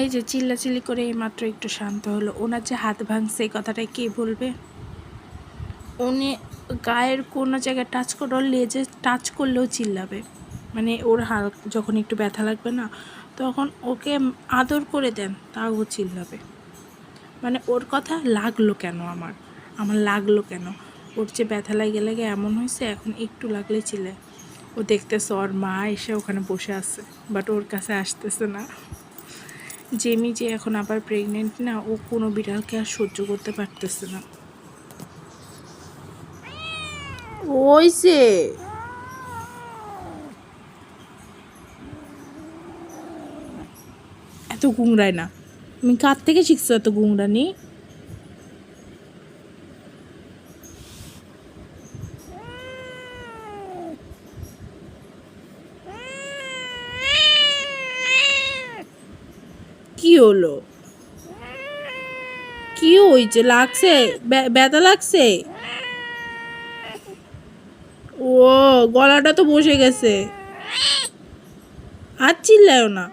এই যে চিল্লাচিল্লি করে এইমাত্র একটু শান্ত হলো। ওনার যে হাত ভাঙছে এই কথাটাই কে বলবে? উনি গায়ের কোনো জায়গায় টাচ করে লেজে টাচ করলেও চিল্লাবে। মানে ওর যখন একটু ব্যথা লাগবে না, তখন ওকে আদর করে দেন, তাও ও চিল্লাবে। মানে ওর কথা লাগলো কেন আমার লাগলো কেন? ওর যে ব্যথা লাগে লাগে এমন হয়েছে, এখন একটু লাগলেই চিল্লায়। ও দেখতেছে ওর মা এসে ওখানে বসে আছে, বাট ওর কাছে আসতেছে না। জেমি যে এখন আবার প্রেগনেন্ট না, ও কোনো বিড়ালকে আর সহ্য করতে পারতেছে না। ওইছে এত গুংরায় না। তুমি কার থেকে শিখছো এত গুংরানি? কি হলো? কি হয়েছে? লাগছে? ব্যথা লাগছে? ও, গলাটা তো বসে গেছে। আর চিল্লায়ও না।